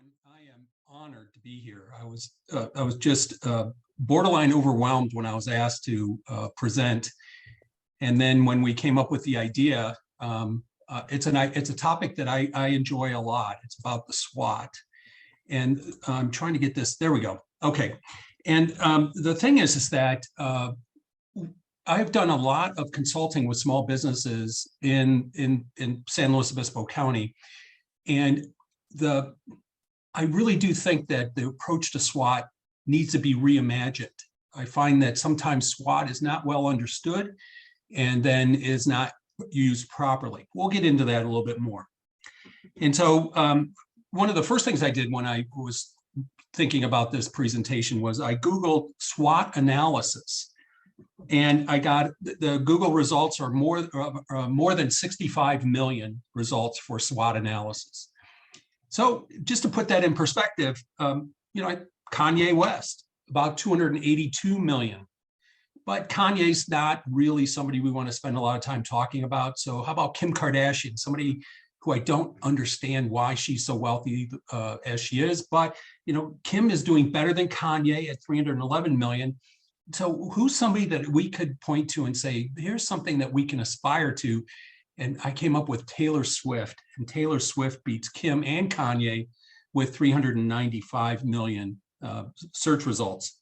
I am honored to be here. I was just borderline overwhelmed when I was asked to present, and then when we came up with the idea, it's a topic that I enjoy a lot. It's about the SWOT, and I'm trying to get this. There we go. Okay, and the thing is that I've done a lot of consulting with small businesses in San Luis Obispo County, and I really do think that the approach to SWOT needs to be reimagined. I find that sometimes SWOT is not well understood and then is not used properly. We'll get into that a little bit more. And so one of the first things I did when I was thinking about this presentation was I Googled SWOT analysis. And I got the Google results are more than 65 million results for SWOT analysis. So just to put that in perspective, Kanye West, about 282 million. But Kanye's not really somebody we want to spend a lot of time talking about. So how about Kim Kardashian, somebody who I don't understand why she's so wealthy as she is. But, Kim is doing better than Kanye at 311 million. So who's somebody that we could point to and say, here's something that we can aspire to? And I came up with Taylor Swift, and Taylor Swift beats Kim and Kanye with 395 million search results.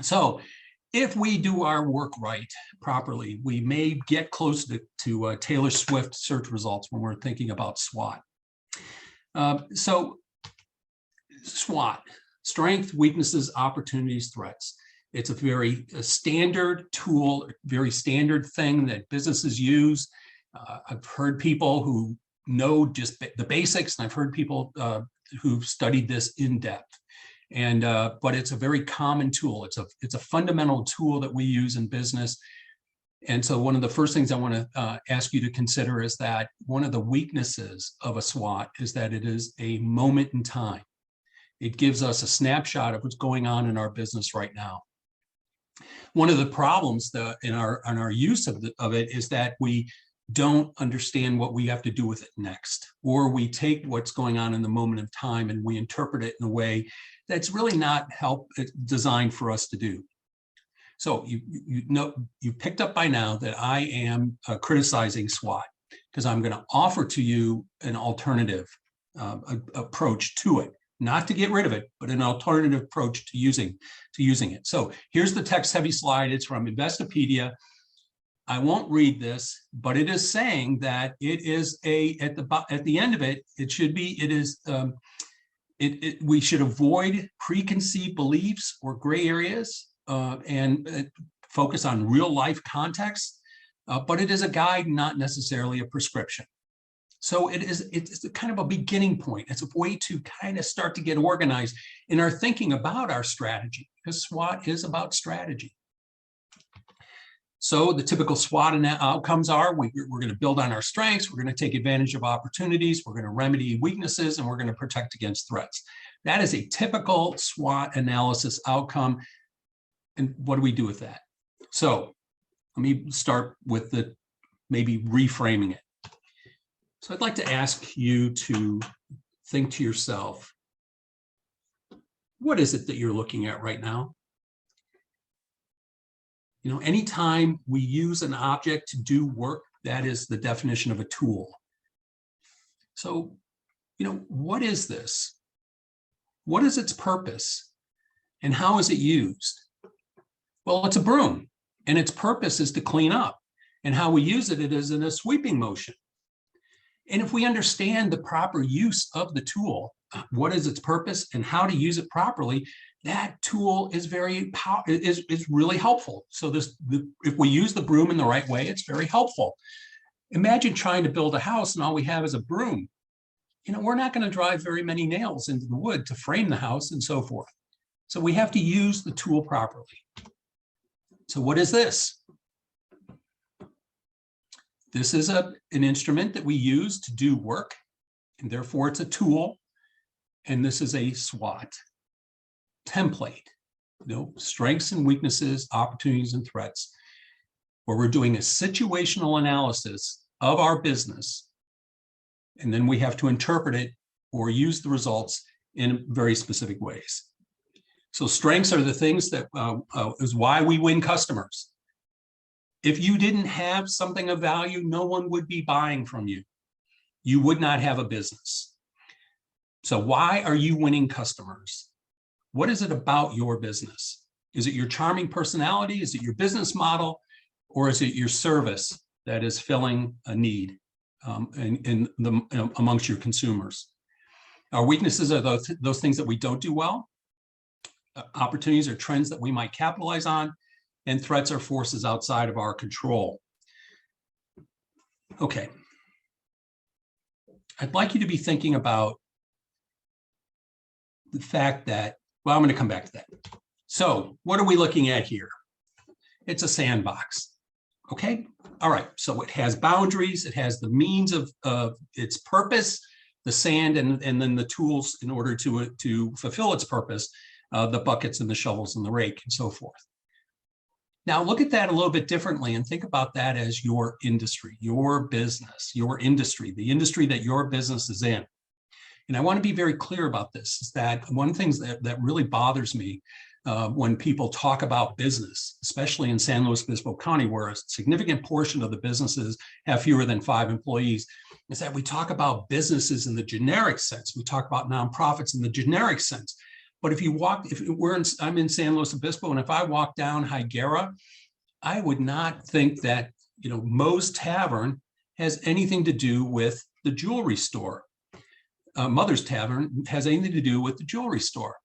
So if we do our work right, properly, we may get close to Taylor Swift search results when we're thinking about SWOT. So SWOT, strength, weaknesses, opportunities, threats. It's a very standard tool, very standard thing that businesses use. I've heard people who know just the basics, and I've heard people who've studied this in depth. And but it's a very common tool. It's a fundamental tool that we use in business. And so one of the first things I want to ask you to consider is that one of the weaknesses of a SWOT is that it is a moment in time. It gives us a snapshot of what's going on in our business right now. One of the problems in our use of it is that we don't understand what we have to do with it next, or we take what's going on in the moment of time and we interpret it in a way that's really not designed for us to do. So you picked up by now that I am criticizing SWOT because I'm going to offer to you an alternative approach to it, not to get rid of it, but an alternative approach to using it. So here's the text-heavy slide. It's from Investopedia. I won't read this, but it is saying that it is at the end of it, we should avoid preconceived beliefs or gray areas and focus on real life context, but it is a guide, not necessarily a prescription. So it's kind of a beginning point. It's a way to kind of start to get organized in our thinking about our strategy, because SWOT is about strategy. So the typical SWOT outcomes are we're going to build on our strengths, we're going to take advantage of opportunities, we're going to remedy weaknesses, and we're going to protect against threats. That is a typical SWOT analysis outcome. And what do we do with that? So let me start with maybe reframing it. So I'd like to ask you to think to yourself, what is it that you're looking at right now? Anytime we use an object to do work, that is the definition of a tool. So, what is this? What is its purpose? And how is it used? Well, it's a broom, and its purpose is to clean up. And how we use it is in a sweeping motion. And if we understand the proper use of the tool, what is its purpose and how to use it properly, that tool is really helpful. So if we use the broom in the right way, it's very helpful. Imagine trying to build a house and all we have is a broom. We're not going to drive very many nails into the wood to frame the house and so forth. So we have to use the tool properly. So what is this? This is an instrument that we use to do work, and therefore it's a tool. And this is a SWOT template, strengths and weaknesses, opportunities and threats, where we're doing a situational analysis of our business. And then we have to interpret it or use the results in very specific ways. So strengths are the things that is why we win customers. If you didn't have something of value, no one would be buying from you. You would not have a business. So why are you winning customers? What is it about your business? Is it your charming personality? Is it your business model? Or is it your service that is filling a need amongst your consumers? Our weaknesses are those things that we don't do well. Opportunities or trends that we might capitalize on, and threats are forces outside of our control. Okay. I'd like you to be thinking about the fact that, well, I'm going to come back to that. So what are we looking at here? It's a sandbox. Okay. All right. So it has boundaries. It has the means of its purpose, the sand, and then the tools in order to fulfill its purpose, the buckets and the shovels and the rake and so forth. Now look at that a little bit differently and think about that as your industry, your business, your industry, the industry that your business is in. And I want to be very clear about this, is that one of the things that really bothers me when people talk about business, especially in San Luis Obispo County, where a significant portion of the businesses have fewer than 5 employees, is that we talk about businesses in the generic sense. We talk about nonprofits in the generic sense. But if you walk, I'm in San Luis Obispo, and if I walk down Higuera, I would not think that, Moe's Tavern has anything to do with the jewelry store. Mother's Tavern has anything to do with the jewelry store.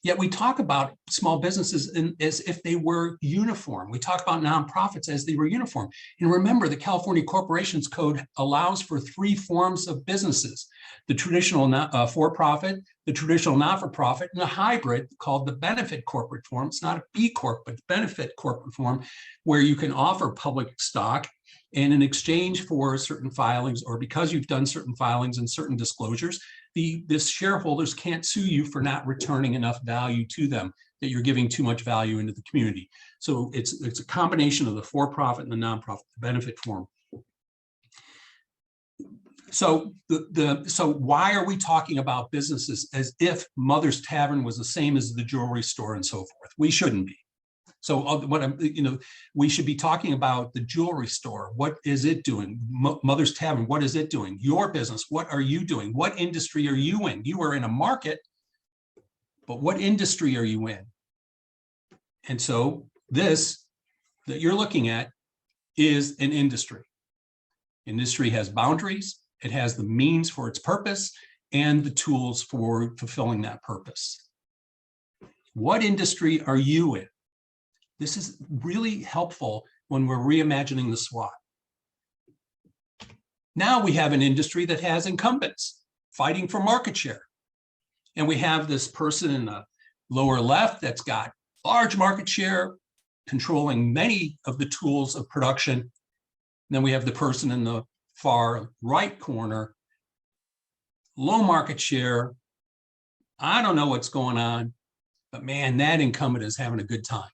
Yet we talk about small businesses as if they were uniform. We talk about nonprofits as they were uniform. And remember, the California Corporations Code allows for 3 forms of businesses: the traditional for-profit, the traditional not-for-profit, and a hybrid called the benefit corporate form. It's not a B Corp, but benefit corporate form, where you can offer public stock, and in exchange for certain filings, or because you've done certain filings and certain disclosures, the shareholders can't sue you for not returning enough value to them, that you're giving too much value into the community. So it's a combination of the for-profit and the nonprofit, the benefit form. So so why are we talking about businesses as if Mother's Tavern was the same as the jewelry store and so forth? We shouldn't be. So we should be talking about the jewelry store. What is it doing? Mother's Tavern, what is it doing? Your business, what are you doing? What industry are you in? You are in a market, but what industry are you in? And so this that you're looking at is an industry. Industry has boundaries. It has the means for its purpose and the tools for fulfilling that purpose. What industry are you in? This is really helpful when we're reimagining the SWOT. Now we have an industry that has incumbents fighting for market share. And we have this person in the lower left that's got large market share, controlling many of the tools of production. And then we have the person in the far right corner, low market share. I don't know what's going on, but man, that incumbent is having a good time.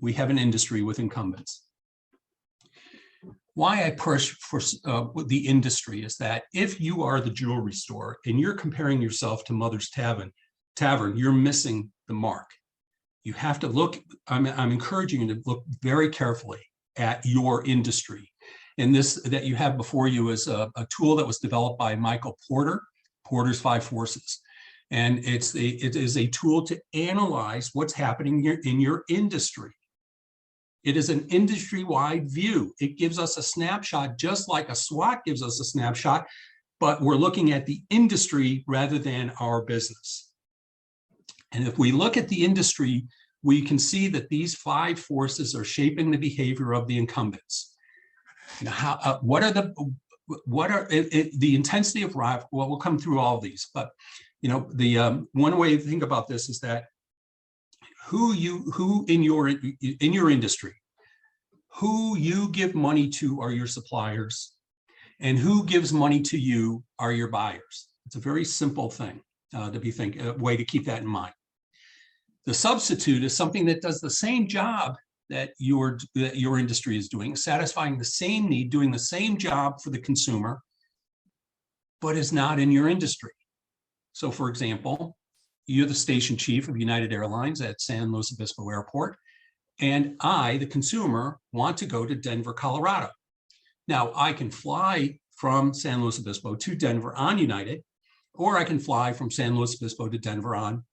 We have an industry with incumbents. Why I push for the industry is that if you are the jewelry store and you're comparing yourself to Mother's Tavern, you're missing the mark. You have to look, I'm encouraging you to look very carefully at your industry. And this that you have before you is a tool that was developed by Michael Porter, Porter's 5 Forces. And it is a tool to analyze what's happening in your industry. It is an industry-wide view. It gives us a snapshot, just like a SWOT gives us a snapshot, but we're looking at the industry rather than our business. And if we look at the industry, we can see that these 5 forces are shaping the behavior of the incumbents. What are the intensity of rival? Well, we'll come through all of these, but the one way to think about this is that who in your industry, who you give money to are your suppliers, and who gives money to you are your buyers. It's a very simple thing a way to keep that in mind. The substitute is something that does the same job that your industry is doing, satisfying the same need, doing the same job for the consumer, but is not in your industry. So for example, you're the station chief of United Airlines at San Luis Obispo Airport, and I, the consumer, want to go to Denver, Colorado. Now, I can fly from San Luis Obispo to Denver on United, or I can fly from San Luis Obispo to Denver on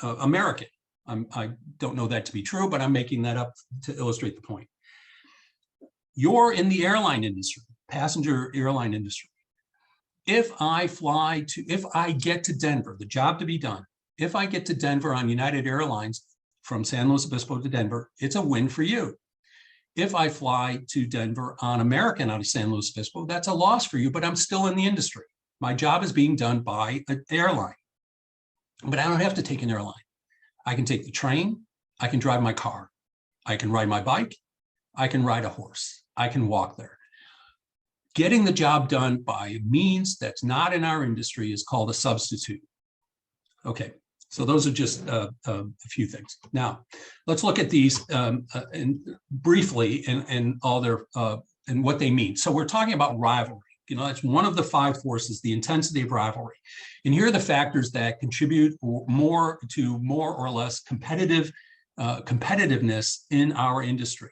American. I don't know that to be true, but I'm making that up to illustrate the point. You're in the airline industry, passenger airline industry. If I get to Denver, the job to be done, if I get to Denver on United Airlines from San Luis Obispo to Denver, it's a win for you. If I fly to Denver on American out of San Luis Obispo, that's a loss for you, but I'm still in the industry. My job is being done by an airline, but I don't have to take an airline. I can take the train, I can drive my car, I can ride my bike, I can ride a horse, I can walk there. Getting the job done by means that's not in our industry is called a substitute. Okay, so those are just a few things. Now, let's look at these briefly and all their and what they mean. So we're talking about rivalry. You know, that's one of the 5 forces, the intensity of rivalry. And here are the factors that contribute more or less competitiveness in our industry.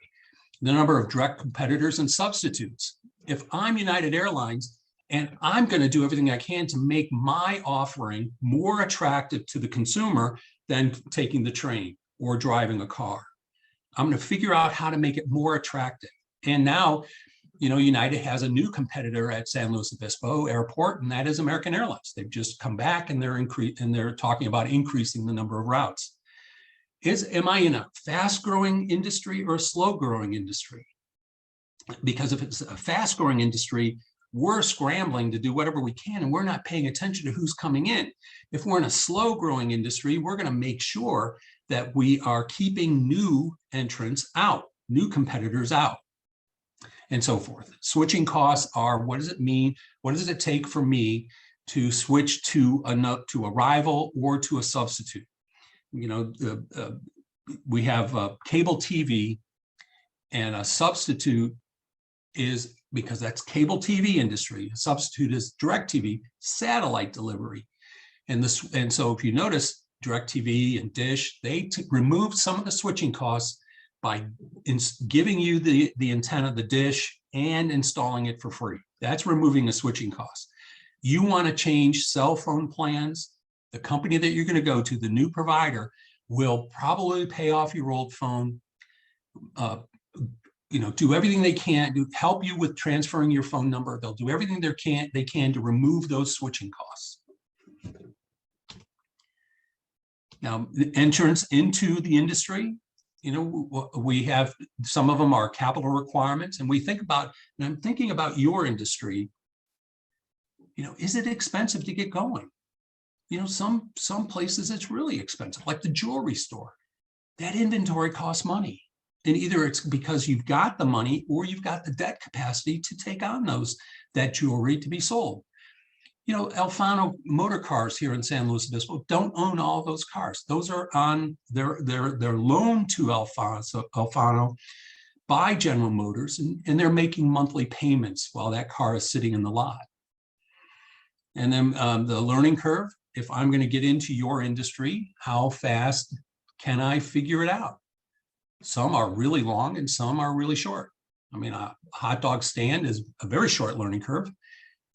The number of direct competitors and substitutes. If I'm United Airlines and I'm going to do everything I can to make my offering more attractive to the consumer than taking the train or driving a car, I'm going to figure out how to make it more attractive. And now, you know, United has a new competitor at San Luis Obispo Airport, and that is American Airlines. They've just come back and they're talking about increasing the number of routes. Am I in a fast-growing industry or a slow-growing industry? Because if it's a fast-growing industry, we're scrambling to do whatever we can, and we're not paying attention to who's coming in. If we're in a slow-growing industry, we're going to make sure that we are keeping new entrants out, new competitors out, and so forth. Switching costs are, what does it mean? What does it take for me to switch to a rival or to a substitute? You know, we have cable TV, and a substitute is, because that's cable TV industry, a substitute is DirecTV, satellite delivery. And so if you notice, DirecTV and Dish, they removed some of the switching costs by giving you the antenna, the dish, and installing it for free. That's removing the switching costs. You want to change cell phone plans, the company that you're going to go to, the new provider, will probably pay off your old phone, you know, do everything they can to help you with transferring your phone number. They'll do everything they can to remove those switching costs. Now, the entrance into the industry, you know, we have, some of them are capital requirements, and we think about, and I'm thinking about your industry, you know, is it expensive to get going? You know, some places it's really expensive, like the jewelry store. That inventory costs money. And either it's because you've got the money or you've got the debt capacity to take on that jewelry to be sold. You know, Alfano Motor Cars here in San Luis Obispo don't own all those cars. Those are on their loan to Alfano by General Motors, and they're making monthly payments while that car is sitting in the lot. And then the learning curve, if I'm going to get into your industry, how fast can I figure it out? Some are really long and some are really short. I mean, a hot dog stand is a very short learning curve,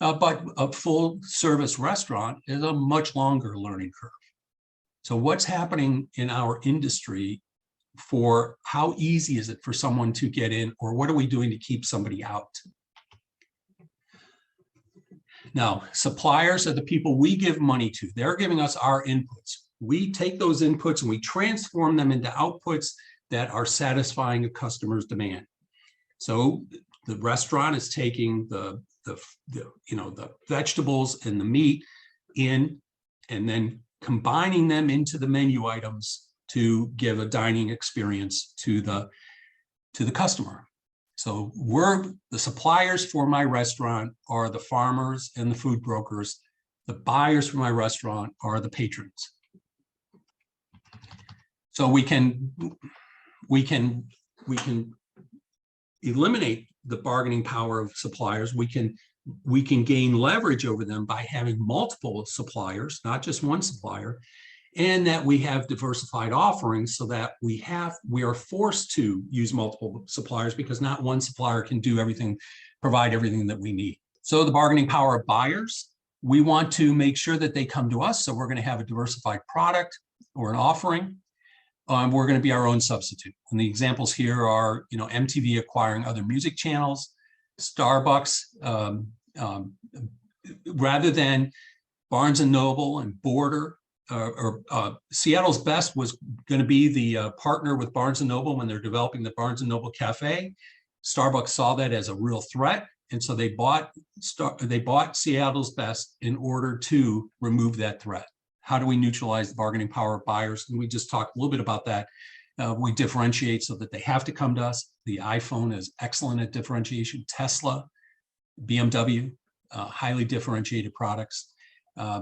but a full service restaurant is a much longer learning curve. So what's happening in our industry, for how easy is it for someone to get in, or what are we doing to keep somebody out? Now, suppliers are the people we give money to. They're giving us our inputs. We take those inputs and we transform them into outputs that are satisfying a customer's demand. So the restaurant is taking the vegetables and the meat in, and then combining them into the menu items to give a dining experience to the customer. So the suppliers for my restaurant are the farmers and the food brokers. The buyers for my restaurant are the patrons. So we can eliminate the bargaining power of suppliers. We can we can gain leverage over them by having multiple suppliers, not just one supplier, and that we have diversified offerings so that we are forced to use multiple suppliers because not one supplier can do everything, provide everything that we need. So the bargaining power of buyers, we want to make sure that they come to us. So we're going to have a diversified product or an offering. We're going to be our own substitute. And the examples here are, MTV acquiring other music channels, Starbucks, rather than Barnes and Noble and Border, Seattle's Best was going to be the partner with Barnes and Noble when they're developing the Barnes and Noble Cafe. Starbucks saw that as a real threat, and so they bought Seattle's Best in order to remove that threat. How do we neutralize the bargaining power of buyers? And we just talked a little bit about that. We differentiate so that they have to come to us. The iPhone is excellent at differentiation. Tesla, BMW, highly differentiated products.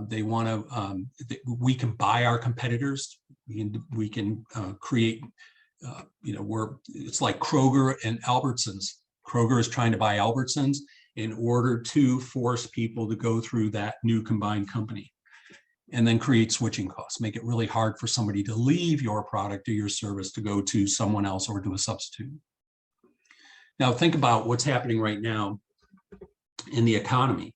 They want to. We can buy our competitors. We can create. It's like Kroger and Albertsons. Kroger is trying to buy Albertsons in order to force people to go through that new combined company, and then create switching costs, make it really hard for somebody to leave your product or your service to go to someone else or to a substitute. Now think about what's happening right now in the economy.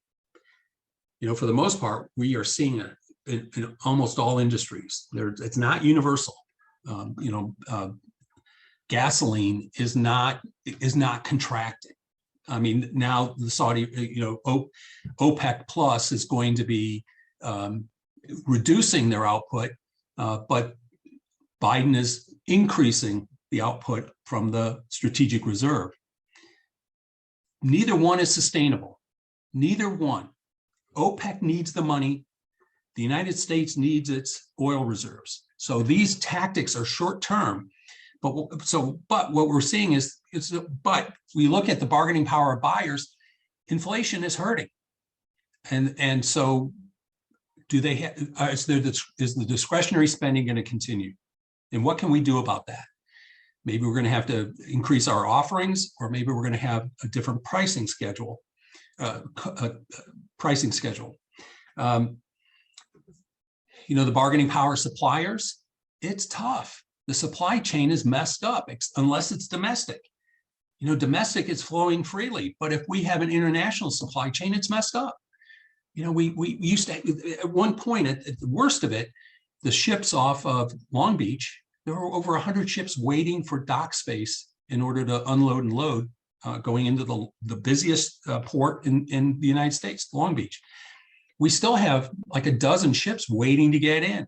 For the most part, we are seeing it in almost all industries. It's not universal. Gasoline is not contracting. I mean, now the Saudi, OPEC Plus is going to be reducing their output, but Biden is increasing the output from the strategic reserve. Neither one is sustainable. Neither one. OPEC needs the money. The United States needs its oil reserves. So these tactics are short term. But what we're seeing is we look at the bargaining power of buyers, inflation is hurting. And so do they have, is the discretionary spending going to continue? And what can we do about that? Maybe we're going to have to increase our offerings, or maybe we're going to have a different pricing schedule. The bargaining power suppliers, it's tough. The supply chain is messed up unless it's domestic. Domestic is flowing freely, but if we have an international supply chain, it's messed up. We used to, at one point, at the worst of it, the ships off of Long Beach, there were over 100 ships waiting for dock space in order to unload and load, going into the busiest port in the United States, Long Beach. We still have like a dozen ships waiting to get in.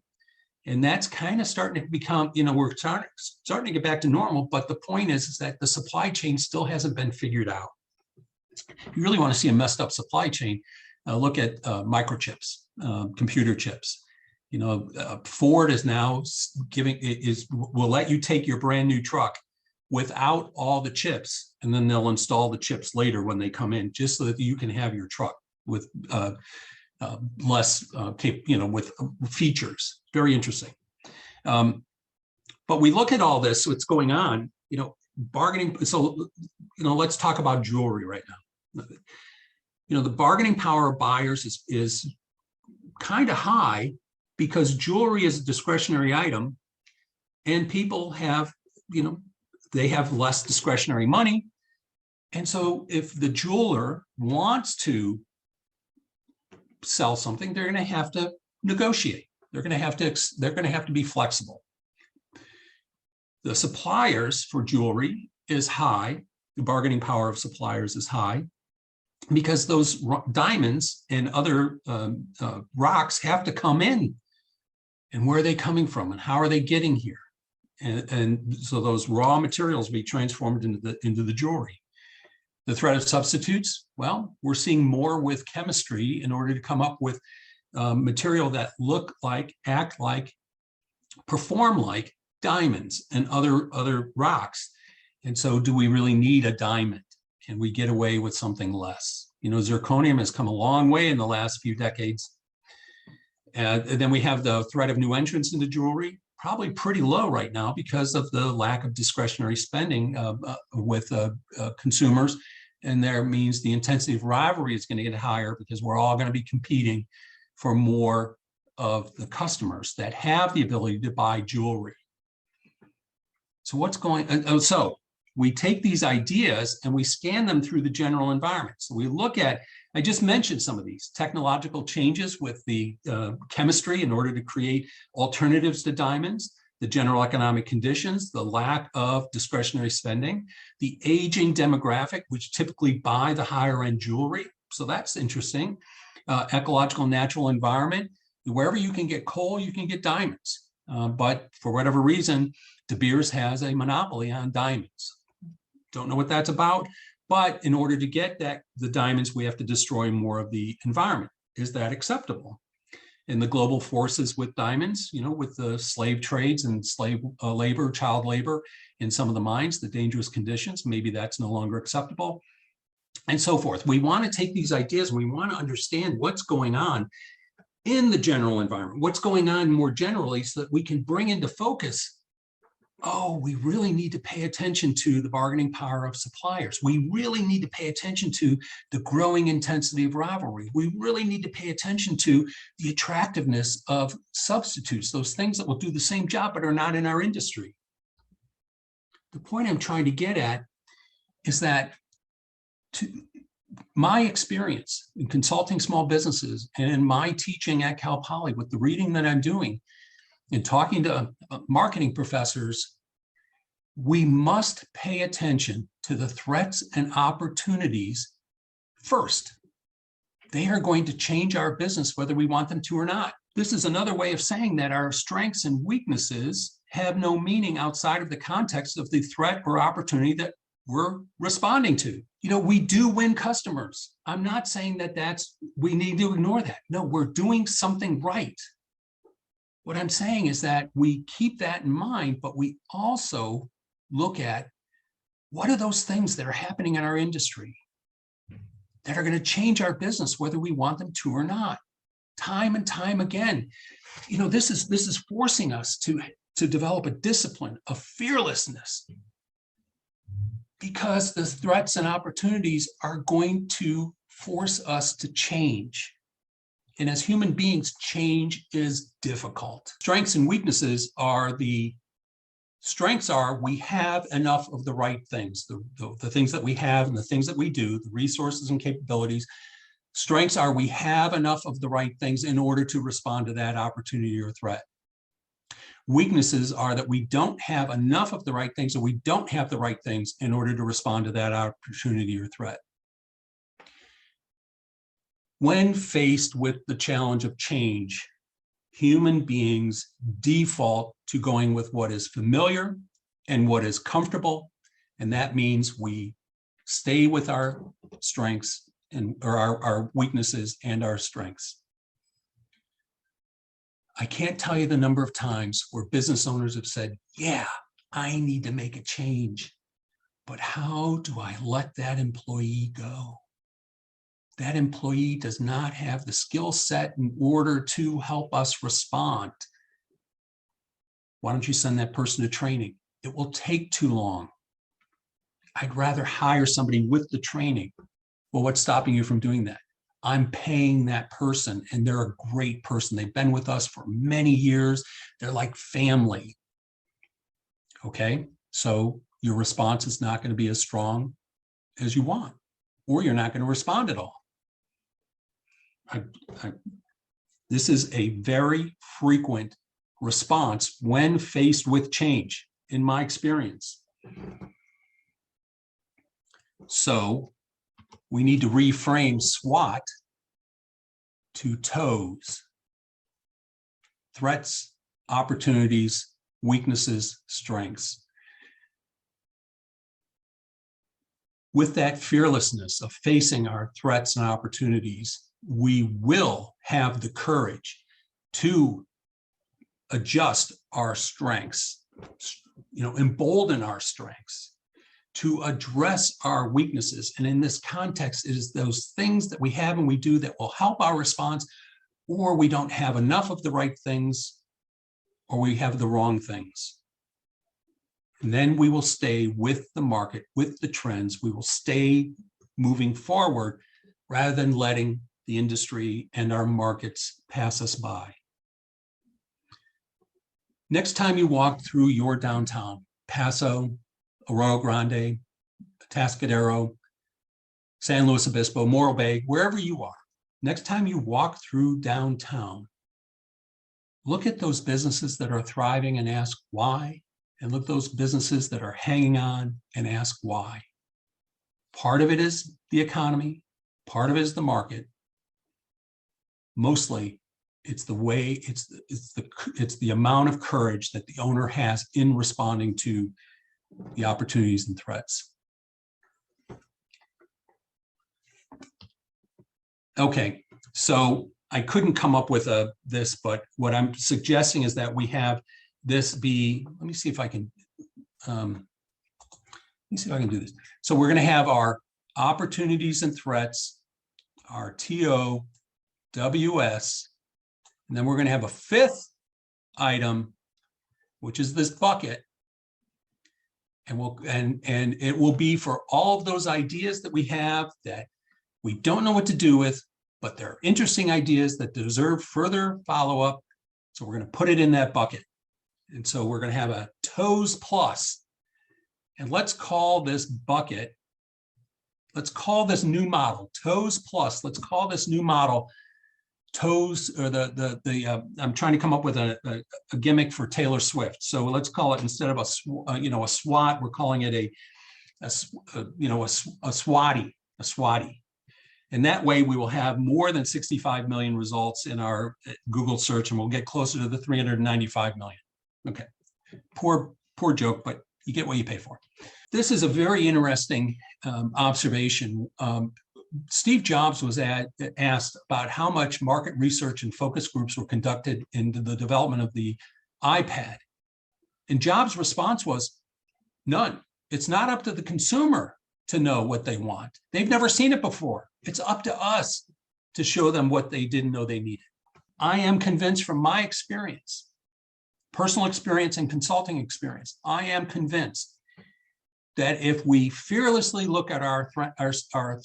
And that's kind of starting to become, we're starting to get back to normal. But the point is that the supply chain still hasn't been figured out. If you really want to see a messed up supply chain, look at microchips, computer chips. Ford is now will let you take your brand new truck without all the chips, and then they'll install the chips later when they come in, just so that you can have your truck with less, with features. Very interesting. But we look at all this, what's going on, bargaining. So, let's talk about jewelry right now. The bargaining power of buyers is kind of high because jewelry is a discretionary item, and people have, they have less discretionary money. And so if the jeweler wants to sell something, they're going to have to negotiate. They're going to have to be flexible. The suppliers for jewelry is high. The bargaining power of suppliers is high because those diamonds and other rocks have to come in. And where are they coming from, and how are they getting here? And so those raw materials be transformed into the jewelry. The threat of substitutes, well, we're seeing more with chemistry in order to come up with material that look like, act like, perform like diamonds and other rocks. And so do we really need a diamond? Can we get away with something less? Zirconium has come a long way in the last few decades. And then we have the threat of new entrants into jewelry, probably pretty low right now because of the lack of discretionary spending with consumers And there means the intensity of rivalry is going to get higher because we're all going to be competing for more of the customers that have the ability to buy jewelry. So what's going on? So we take these ideas and we scan them through the general environment. So we look at, I just mentioned some of these technological changes with the chemistry in order to create alternatives to diamonds, the general economic conditions, the lack of discretionary spending, the aging demographic, which typically buy the higher end jewelry. So that's interesting. Ecological natural environment, wherever you can get coal, you can get diamonds. But for whatever reason, De Beers has a monopoly on diamonds. Don't know what that's about, but in order to get the diamonds, we have to destroy more of the environment. Is that acceptable? And the global forces with diamonds, with the slave trades and slave labor, child labor in some of the mines, the dangerous conditions, maybe that's no longer acceptable, and so forth. We want to take these ideas, we want to understand what's going on in the general environment, what's going on more generally, so that we can bring into focus, oh, we really need to pay attention to the bargaining power of suppliers. We really need to pay attention to the growing intensity of rivalry. We really need to pay attention to the attractiveness of substitutes, those things that will do the same job but are not in our industry. The point I'm trying to get at is that my experience in consulting small businesses and in my teaching at Cal Poly with the reading that I'm doing and talking to marketing professors, we must pay attention to the threats and opportunities first. They are going to change our business whether we want them to or not. This is another way of saying that our strengths and weaknesses have no meaning outside of the context of the threat or opportunity that we're responding to. We do win customers. I'm not saying that we need to ignore that. No, we're doing something right. What I'm saying is that we keep that in mind, but we also look at what are those things that are happening in our industry that are going to change our business, whether we want them to or not. Time and time again, this is forcing us to develop a discipline of fearlessness, because the threats and opportunities are going to force us to change. And as human beings, change is difficult. Strengths and weaknesses are strengths are we have enough of the right things, the things that we have and the things that we do, the resources and capabilities. Strengths are we have enough of the right things in order to respond to that opportunity or threat. Weaknesses are that we don't have enough of the right things, or we don't have the right things in order to respond to that opportunity or threat. When faced with the challenge of change, human beings default to going with what is familiar and what is comfortable, and that means we stay with our strengths or our weaknesses and our strengths. I can't tell you the number of times where business owners have said, yeah, I need to make a change, but how do I let that employee go? That employee does not have the skill set in order to help us respond. Why don't you send that person to training? It will take too long. I'd rather hire somebody with the training. Well, what's stopping you from doing that? I'm paying that person, and they're a great person. They've been with us for many years. They're like family. Okay, so your response is not going to be as strong as you want, or you're not going to respond at all. This is a very frequent response when faced with change, in my experience. So we need to reframe SWOT to TOES: threats, opportunities, weaknesses, strengths. With that fearlessness of facing our threats and opportunities, we will have the courage to adjust our strengths, embolden our strengths, to address our weaknesses. And in this context, it is those things that we have and we do that will help our response, or we don't have enough of the right things, or we have the wrong things. And then we will stay with the market, with the trends. We will stay moving forward rather than letting the industry and our markets pass us by. Next time you walk through your downtown, Paso, Arroyo Grande, Atascadero, San Luis Obispo, Morro Bay, wherever you are, next time you walk through downtown, look at those businesses that are thriving and ask why, and look at those businesses that are hanging on and ask why. Part of it is the economy, part of it is the market. Mostly, it's the way, it's the amount of courage that the owner has in responding to the opportunities and threats. Okay, so I couldn't come up with this, but what I'm suggesting is that we have this be, let me see if I can do this. So we're going to have our opportunities and threats, our TO, WS, and then we're going to have a fifth item, which is this bucket. And it will be for all of those ideas that we have that we don't know what to do with, but they're interesting ideas that deserve further follow-up. So we're going to put it in that bucket. And so we're going to have a TOES plus. And let's call this bucket, let's call this new model TOES plus. Let's call this new model TOES, or I'm trying to come up with a gimmick for Taylor Swift. So let's call it, instead of a SWOT, we're calling it a SWOTty. And that way we will have more than 65 million results in our Google search, and we'll get closer to the 395 million. Okay, poor joke, but you get what you pay for. This is a very interesting observation. Steve Jobs was asked about how much market research and focus groups were conducted into the development of the iPad. And Jobs' response was, none. It's not up to the consumer to know what they want. They've never seen it before. It's up to us to show them what they didn't know they needed. I am convinced from my experience, personal experience and consulting experience, I am convinced that if we fearlessly look at our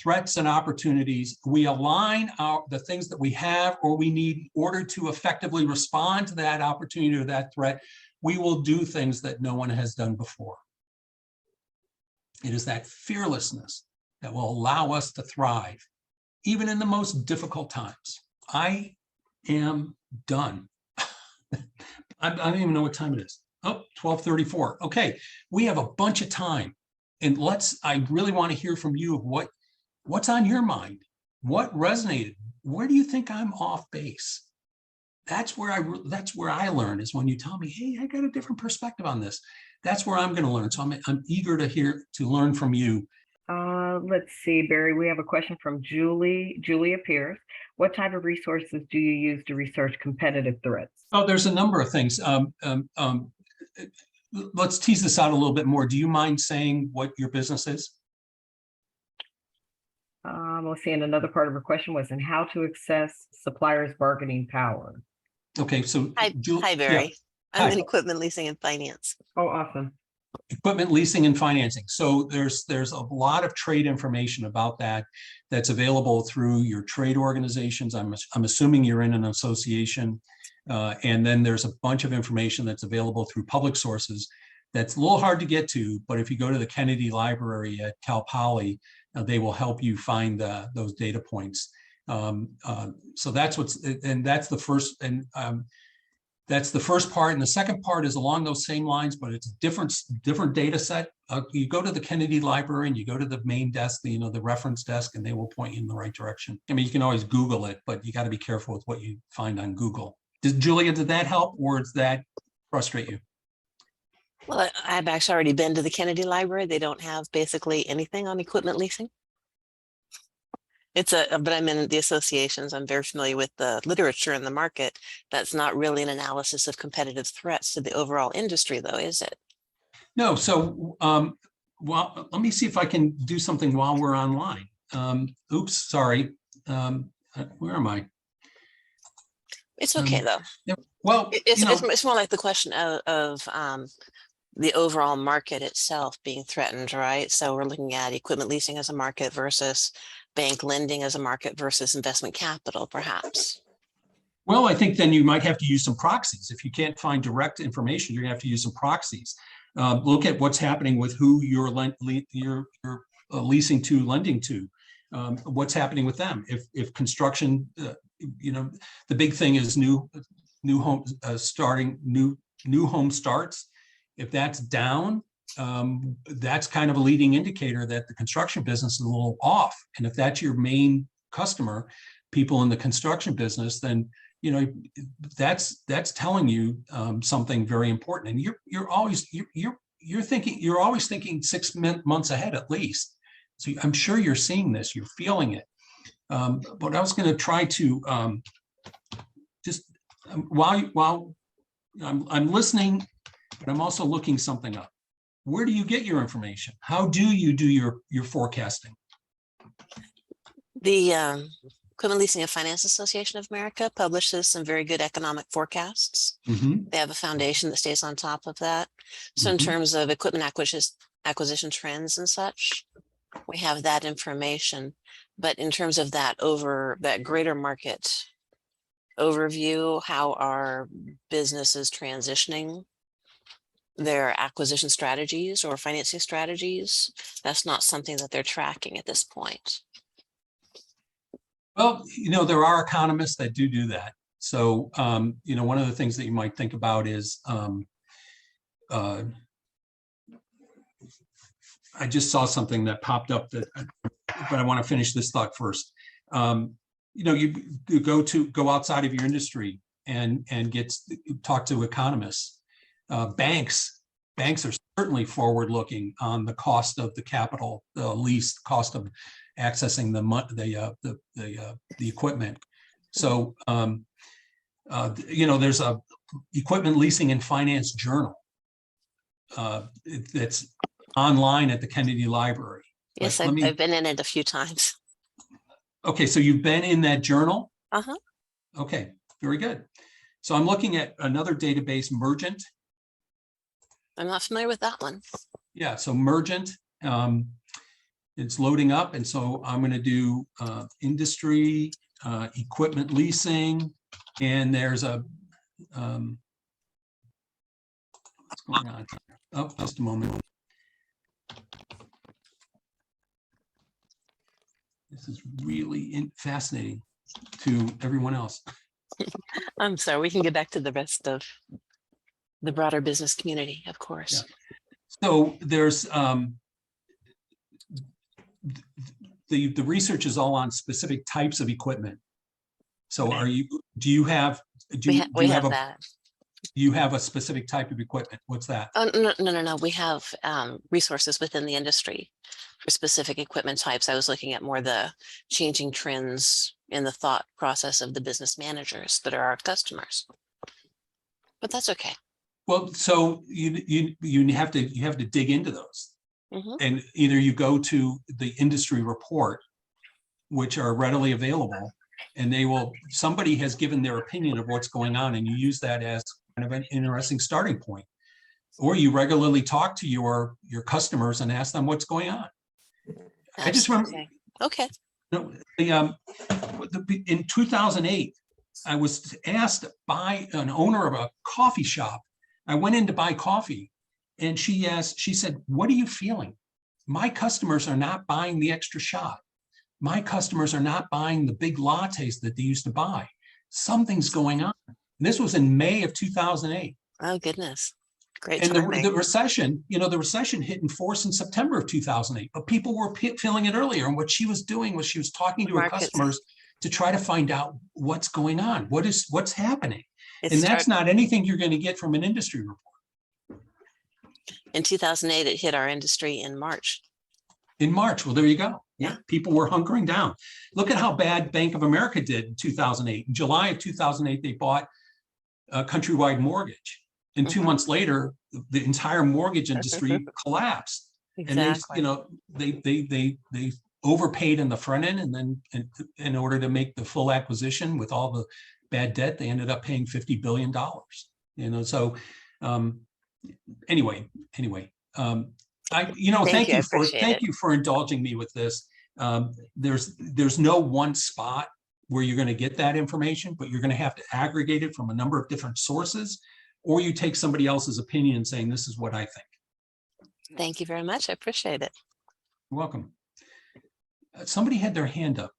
threats and opportunities, we align the things that we have or we need in order to effectively respond to that opportunity or that threat, we will do things that no one has done before. It is that fearlessness that will allow us to thrive, even in the most difficult times. I am done. I don't even know what time it is. Oh, 12:34. Okay, we have a bunch of time. And I really want to hear from you of what's on your mind. What resonated? Where do you think I'm off base? That's where I learn, is when you tell me, hey, I got a different perspective on this. That's where I'm going to learn. So I'm eager to learn from you. Let's see, Barry, we have a question from Julia Pierce. What type of resources do you use to research competitive threats? Oh, there's a number of things. Let's tease this out a little bit more. Do you mind saying what your business is? Let's see, and another part of her question was, and how to access suppliers' bargaining power. Okay, so Hi, Barry. Yeah. I'm in equipment leasing and finance. Oh, awesome. Equipment leasing and financing. So there's a lot of trade information about that that's available through your trade organizations. I'm assuming you're in an association. And then there's a bunch of information that's available through public sources that's a little hard to get to, but if you go to the Kennedy Library at Cal Poly, they will help you find those data points. So that's that's the first, and that's the first part. And the second part is along those same lines, but it's a different data set. You go to the Kennedy Library and you go to the main desk, the reference desk, and they will point you in the right direction. I mean, you can always Google it, but you got to be careful with what you find on Google. Julia, did that help, or does that frustrate you? Well, I've actually already been to the Kennedy Library. They don't have basically anything on equipment leasing. But I'm in the associations. I'm very familiar with the literature in the market. That's not really an analysis of competitive threats to the overall industry, though, is it? No. So, well, let me see if I can do something while we're online. Oops, sorry. Where am I? It's okay, though. Yeah, well, it's more like the question of the overall market itself being threatened, right? So we're looking at equipment leasing as a market versus bank lending as a market versus investment capital, perhaps. Well, I think then you might have to use some proxies. If you can't find direct information, you're gonna have to use some proxies. Look at what's happening with who you're leasing to, lending to. What's happening with them? If construction, the big thing is new home starts. If that's down, that's kind of a leading indicator that the construction business is a little off. And if that's your main customer, people in the construction business, then that's telling you something very important. And you're always thinking 6 months ahead at least. So I'm sure you're seeing this, you're feeling it. But I was going to try to just while I'm listening, but I'm also looking something up. Where do you get your information? How do you do your forecasting? The Equipment Leasing and Finance Association of America publishes some very good economic forecasts. Mm-hmm. They have a foundation that stays on top of that. So in terms of equipment acquisition trends and such, we have that information. But in terms of that greater market overview, how are businesses transitioning their acquisition strategies or financing strategies, that's not something that they're tracking at this point. Well, there are economists that do that. So, one of the things that you might think about is, I just saw something that popped up but I want to finish this thought first. You go outside of your industry and talk to economists. Banks are certainly forward-looking on the cost of the capital, the lease cost of accessing the equipment. So there's a equipment leasing and finance journal that's online at the Kennedy Library. Yes, I've been in it a few times. Okay, so you've been in that journal? Uh-huh. Okay, very good. So I'm looking at another database, Mergent. I'm not familiar with that one. Yeah, so Mergent, it's loading up. And so I'm going to do industry, equipment leasing, and there's a, what's going on here? Oh, just a moment. This is really fascinating to everyone else. I'm sorry, we can get back to the rest of the broader business community, of course. Yeah. So there's the research is all on specific types of equipment. So do you have that. You have a specific type of equipment? What's that? Oh, no. We have resources within the industry for specific equipment types. I was looking at more the changing trends in the thought process of the business managers that are our customers. But that's okay. Well, so you have to dig into those. Mm-hmm. And either you go to the industry report, which are readily available, and somebody has given their opinion of what's going on, and you use that as kind of an interesting starting point. Or you regularly talk to your customers and ask them what's going on. Absolutely. I just remember. Okay. In 2008, I was asked by an owner of a coffee shop. I went in to buy coffee, and she said, "What are you feeling? My customers are not buying the extra shot. My customers are not buying the big lattes that they used to buy. Something's going on." And this was in May of 2008. Oh, goodness. Great. And the recession, the recession hit in force in September of 2008, but people were feeling it earlier. And what she was doing was she was talking to her customers to try to find out what's going on, what's happening. And that's not anything you're going to get from an industry report. In 2008, it hit our industry in March. In March. Well, there you go. Yeah. People were hunkering down. Look at how bad Bank of America did in 2008. In July of 2008, they bought a Countrywide Mortgage. And 2 months later, the entire mortgage industry collapsed. Exactly. And they overpaid in the front end, and then in order to make the full acquisition with all the bad debt, they ended up paying $50 billion. So anyway, thank Thank you. I you for, appreciate it. indulging me with this. There's no one spot where you're going to get that information, but you're going to have to aggregate it from a number of different sources, or you take somebody else's opinion saying, this is what I think. Thank you very much. I appreciate it. You're welcome. Somebody had their hand up.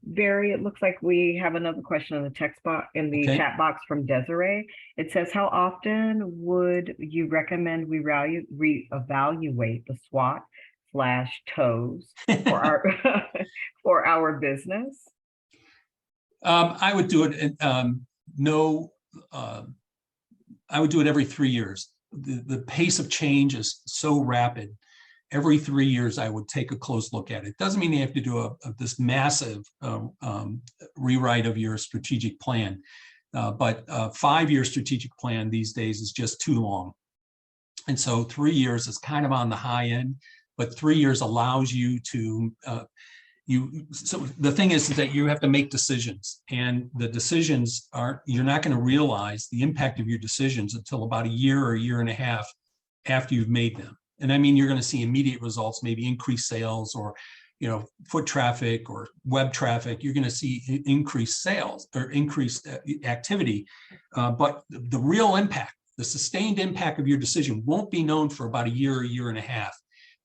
Barry, it looks like we have another question in the text box, in the Okay. chat box from Desiree. It says, how often would you recommend we reevaluate the SWOT / TOES for our for our business? I would do it. I would do it every 3 years. The pace of change is so rapid. Every 3 years, I would take a close look at it. Doesn't mean you have to do this massive rewrite of your strategic plan, but a 5-year strategic plan these days is just too long. And so 3 years is kind of on the high end, but 3 years allows you to, so the thing is that you have to make decisions, and the decisions you're not going to realize the impact of your decisions until about a year or a year and a half after you've made them. And I mean, you're going to see immediate results, maybe increased sales or, foot traffic or web traffic. You're going to see increased sales or increased activity. But the real impact, the sustained impact of your decision won't be known for about a year and a half.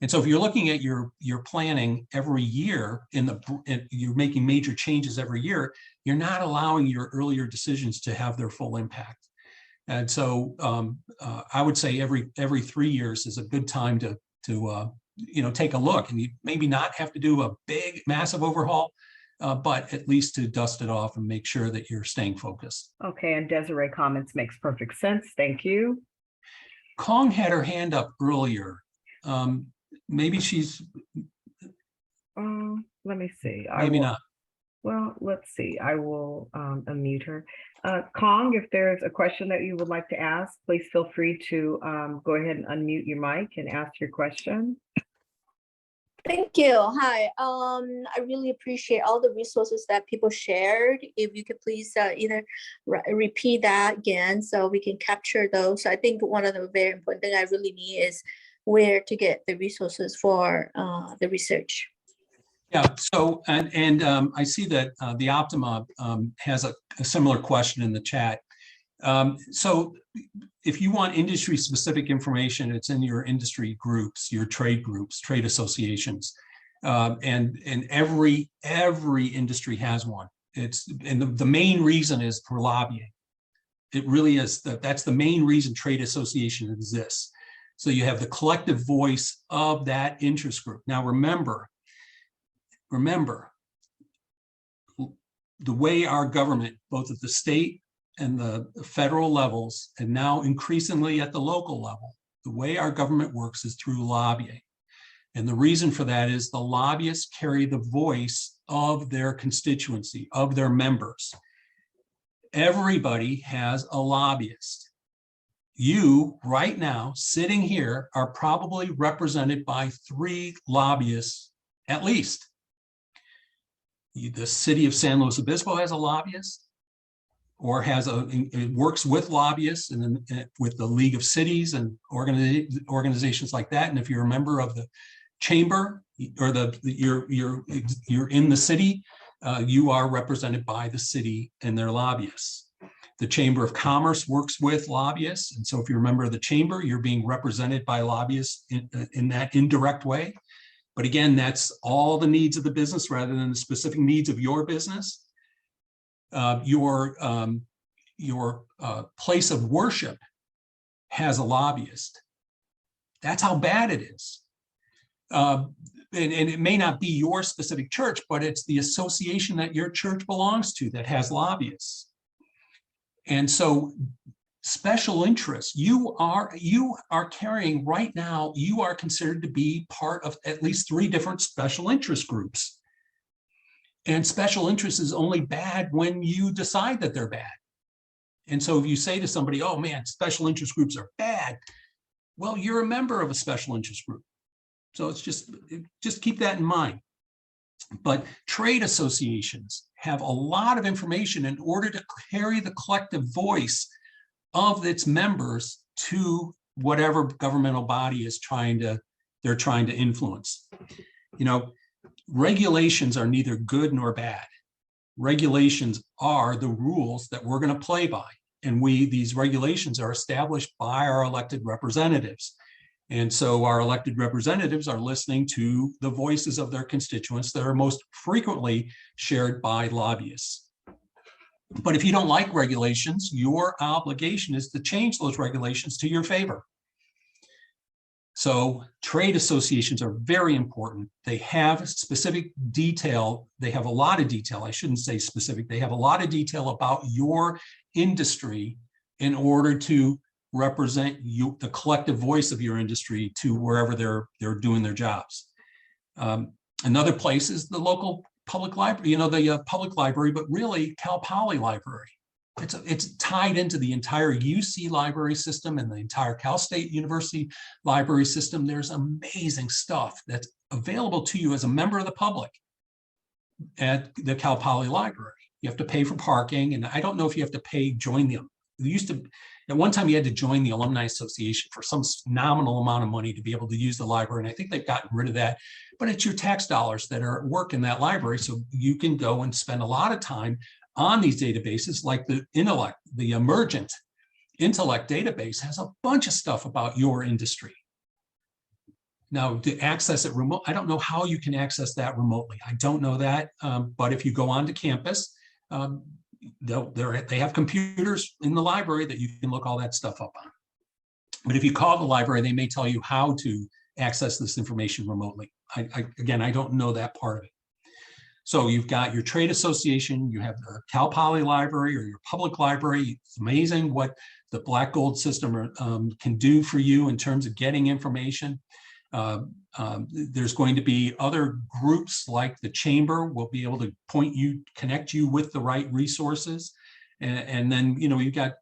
And so if you're looking at your planning every year, you're making major changes every year, you're not allowing your earlier decisions to have their full impact. And so I would say every 3 years is a good time to take a look, and you maybe not have to do a big, massive overhaul, but at least to dust it off and make sure that you're staying focused. Okay, and Desiree comments makes perfect sense. Thank you. Kong had her hand up earlier. Maybe she's. Let me see. Maybe not. Well, let's see. I will unmute her. Kong, if there's a question that you would like to ask, please feel free to go ahead and unmute your mic and ask your question. Thank you. Hi. I really appreciate all the resources that people shared. If you could please either repeat that again so we can capture those. I think one of the very important things I really need is where to get the resources for the research. Yeah, so, and I see that the Optima has a similar question in the chat. So if you want industry-specific information, it's in your industry groups, your trade groups, trade associations, and every industry has one. And the main reason is for lobbying. It really is. That's the main reason trade association exists. So you have the collective voice of that interest group. Now remember, the way our government, both at the state and the federal levels, and now increasingly at the local level, the way our government works is through lobbying. And the reason for that is the lobbyists carry the voice of their constituency, of their members. Everybody has a lobbyist. You, right now, sitting here, are probably represented by 3 lobbyists at least. The city of San Luis Obispo has a lobbyist, or it works with lobbyists and with the League of Cities and organizations like that. And if you're a member of the chamber or you're in the city, you are represented by the city and their lobbyists. The Chamber of Commerce works with lobbyists, and so if you're a member of the chamber, you're being represented by lobbyists in that indirect way. But again, that's all the needs of the business rather than the specific needs of your business. Your place of worship has a lobbyist. That's how bad it is. And it may not be your specific church, but it's the association that your church belongs to that has lobbyists. And so special interests, you are carrying right now, you are considered to be part of at least 3 different special interest groups. And special interest is only bad when you decide that they're bad. And so if you say to somebody, oh man, special interest groups are bad, well, you're a member of a special interest group. So it's just keep that in mind. But trade associations have a lot of information in order to carry the collective voice of its members to whatever governmental body is they're trying to influence. You know, regulations are neither good nor bad. Regulations are the rules that we're going to play by. And these regulations are established by our elected representatives. And so our elected representatives are listening to the voices of their constituents that are most frequently shared by lobbyists. But if you don't like regulations, your obligation is to change those regulations to your favor. So trade associations are very important. They have specific detail. They have a lot of detail. I shouldn't say specific. They have a lot of detail about your industry in order to represent you, the collective voice of your industry, to wherever they're doing their jobs. Another place is the local public library, you know, the public library, but really Cal Poly Library. It's tied into the entire UC library system and the entire Cal State University library system. There's amazing stuff that's available to you as a member of the public at the Cal Poly Library. You have to pay for parking, and I don't know if you have to pay, join them. You used to, at one time you had to join the Alumni Association for some nominal amount of money to be able to use the library, and I think they've gotten rid of that. But it's your tax dollars that are at work in that library, so you can go and spend a lot of time on these databases, like the Intellect, the Emergent Intellect database has a bunch of stuff about your industry. Now, to access it remote, I don't know how you can access that remotely. I don't know that, but if you go onto campus, they have computers in the library that you can look all that stuff up on. But if you call the library, they may tell you how to access this information remotely. Again, I don't know that part of it. So you've got your trade association, you have the Cal Poly Library or your public library. It's amazing what the Black Gold system can do for you in terms of getting information. There's going to be other groups like the Chamber will be able to connect you with the right resources. And then, you know, you've got,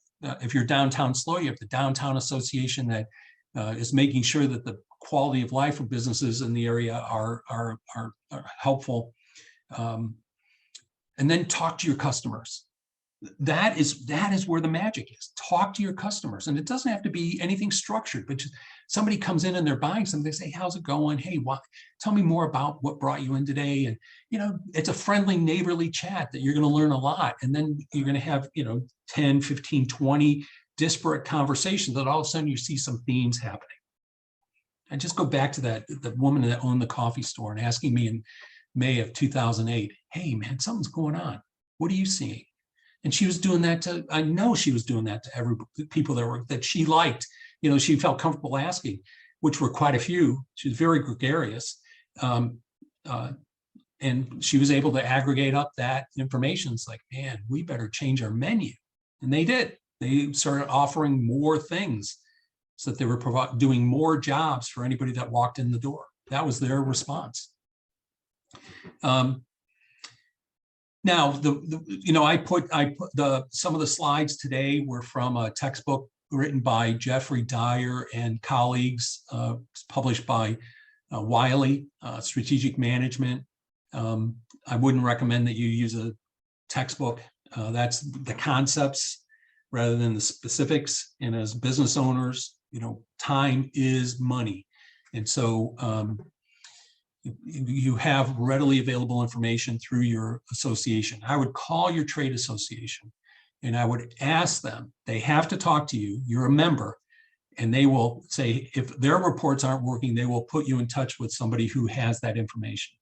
if you're downtown SLO, you have the Downtown Association that is making sure that the quality of life of businesses in the area are helpful. And then talk to your customers. That is where the magic is. Talk to your customers, and it doesn't have to be anything structured, but just somebody comes in and they're buying something. They say, "How's it going? Hey, tell me more about what brought you in today." And you know, it's a friendly, neighborly chat that you're going to learn a lot, and then you're going to have 10, 15, 20 disparate conversations that all of a sudden you see some themes happening. And just go back to the woman that owned the coffee store and asking me in May of 2008, "Hey man, something's going on. What are you seeing?" And she was doing that I know she was doing that to every people that she liked, she felt comfortable asking, which were quite a few. She was very gregarious. And she was able to aggregate up that information. It's like, man, we better change our menu. And they did. They started offering more things so that they were doing more jobs for anybody that walked in the door. That was their response. Now, some of the slides today were from a textbook written by Jeffrey Dyer and colleagues, published by Wiley, Strategic Management. I wouldn't recommend that you use a textbook. That's the concepts rather than the specifics. And as business owners, time is money. And so you have readily available information through your association. I would call your trade association and I would ask them, they have to talk to you, you're a member, and they will say, if their reports aren't working, they will put you in touch with somebody who has that information.